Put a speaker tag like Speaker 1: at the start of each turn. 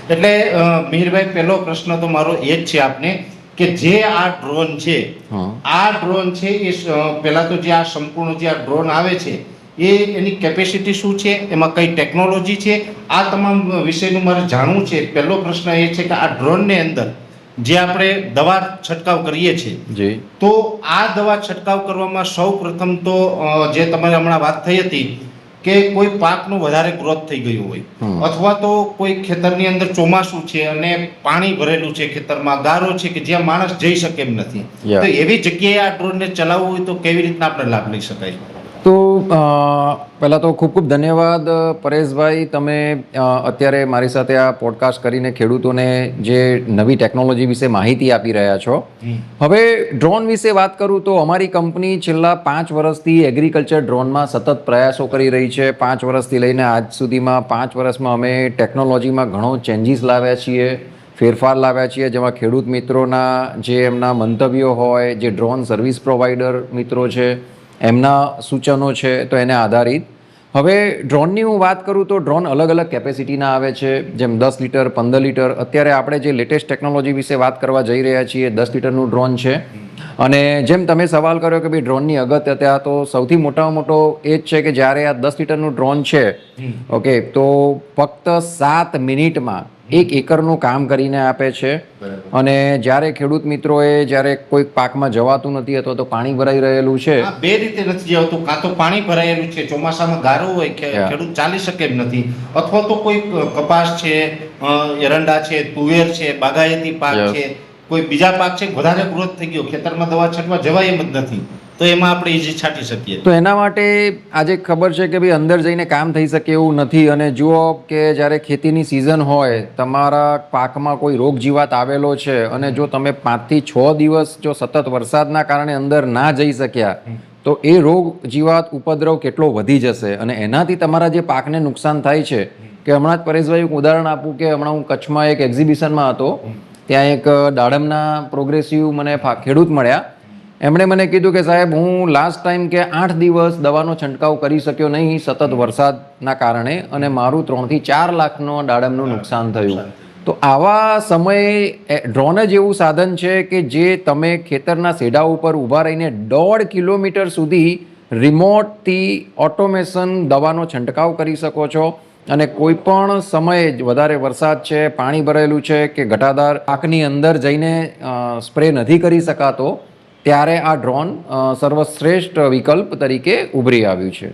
Speaker 1: એટલે મિહિરભાઈ, પહેલો પ્રશ્ન તો મારો એ જ છે આપને કે જે આ ડ્રોન છે, આ ડ્રોન છે એ પહેલા તો જે આ સંપૂર્ણ જે આ ડ્રોન આવે છે એ એની કેપેસિટી શું છે, એમાં કઈ ટેકનોલોજી છે, આ તમામ વિષયનું મારે જાણવું છે. પહેલો પ્રશ્ન એ છે કે આ ડ્રોનની અંદર જે આપણે દવા છંટકાવ કરીએ છીએ, તો આ દવા છંટકાવ કરવામાં સૌ પ્રથમ તો જે તમારે હમણાં વાત થઈ હતી કે કોઈ પાકનું વધારે ગ્રોથ થઈ ગયું હોય અથવા તો કોઈ ખેતરની અંદર ચોમાસું છે અને પાણી ભરેલું છે, ખેતરમાં ગારો છે કે જ્યાં માણસ જઈ શકે એમ નથી, તો એવી જગ્યાએ આ ડ્રોનને ચલાવવું હોય તો કેવી રીતના આપણે લાભ લઈ શકાય?
Speaker 2: તો પહેલાં તો ખૂબ ખૂબ ધન્યવાદ પરેશભાઈ, તમે અત્યારે મારી સાથે આ પોડકાસ્ટ કરીને ખેડૂતોને જે નવી ટેકનોલોજી વિશે માહિતી આપી રહ્યા છો. હવે ડ્રોન વિશે વાત કરું તો અમારી કંપની છેલ્લા 5 વર્ષથી એગ્રીકલ્ચર ડ્રોનમાં સતત પ્રયાસો કરી રહી છે. 5 વર્ષથી લઈને આજ સુધીમાં 5 વર્ષમાં અમે ટેકનોલોજીમાં ઘણો ચેન્જીસ લાવ્યા છીએ, ફેરફાર લાવ્યા છીએ, જેમાં ખેડૂત મિત્રોના જે એમના મંતવ્યો હોય, જે ડ્રોન સર્વિસ પ્રોવાઈડર મિત્રો છે એમના સૂચનો છે, તો એને આધારિત હવે ડ્રોનની હું વાત કરું તો ડ્રોન અલગ અલગ કેપેસિટીના આવે છે, જેમ 10 લીટર, 15 લીટર. અત્યારે આપણે જે લેટેસ્ટ ટેકનોલોજી વિશે વાત કરવા જઈ રહ્યા છીએ 10 લીટરનું ડ્રોન છે. અને જેમ તમે સવાલ કર્યો કે ભાઈ ડ્રોનની અગત્યતા, તો સૌથી મોટામાં મોટો એ જ છે કે જ્યારે આ 10 લીટરનું ડ્રોન છે, ઓકે, તો ફક્ત 7 મિનિટમાં 1 એકરનું કામ કરીને આપે છે. અને જ્યારે ખેડૂત મિત્રોએ જ્યારે કોઈ પાકમાં જવાતું નથી અથવા તો પાણી ભરાઈ રહેલું છે,
Speaker 1: બે રીતે નથી જવાતું, કાં તો પાણી ભરાયેલું છે, ચોમાસામાં ગારો હોય કે ખેડૂત ચાલી શકે એમ નથી, અથવા તો કોઈ કપાસ છે, એરંડા છે, તુવેર છે, બાગાયતી પાક છે, કોઈ બીજા પાક છે, વધારે ગ્રોથ થઈ ગયો, ખેતરમાં દવા છાંટવા જવાય એમ જ નથી, તો એમાં આપણે ઈઝી છાંટી શકીએ.
Speaker 2: તો એના માટે આજે ખબર છે કે ભાઈ અંદર જઈને કામ થઈ શકે એવું નથી. અને જુઓ કે જ્યારે ખેતીની સિઝન હોય, તમારા પાકમાં કોઈ રોગ જીવાત આવેલો છે અને જો તમે 5 થી 6 દિવસ જો સતત વરસાદના કારણે અંદર ના જઈ શક્યા, તો એ રોગ જીવાત ઉપદ્રવ કેટલો વધી જશે અને એનાથી તમારા જે પાકને નુકસાન થાય છે. કે હમણાં જ પરેશભાઈ એક ઉદાહરણ આપું કે હમણાં હું કચ્છમાં એક એક્ઝિબિશનમાં હતો, ત્યાં એક દાડમના પ્રોગ્રેસિવ મને ખેડૂત મળ્યા. એમણે મને કીધું કે સાહેબ, હું લાસ્ટ ટાઈમ કે 8 દિવસ દવાનો છંટકાવ કરી શક્યો નહીં સતત વરસાદના કારણે, અને મારું 3 થી 4 લાખનો દાડમનું નુકસાન થયું. તો આવા સમયે ડ્રોન જ એવું સાધન છે કે જે તમે ખેતરના સેડા ઉપર ઊભા રહીને 1.5 કિલોમીટર સુધી રિમોટથી ઓટોમેશન દવાનો છંટકાવ કરી શકો છો. અને કોઈ પણ સમયે વધારે વરસાદ છે, પાણી ભરેલું છે કે ઘટાદાર પાકની અંદર જઈને સ્પ્રે નથી કરી શકાતો, ત્યારે આ ડ્રોન સર્વશ્રેષ્ઠ વિકલ્પ તરીકે ઉભરી આવ્યું છે.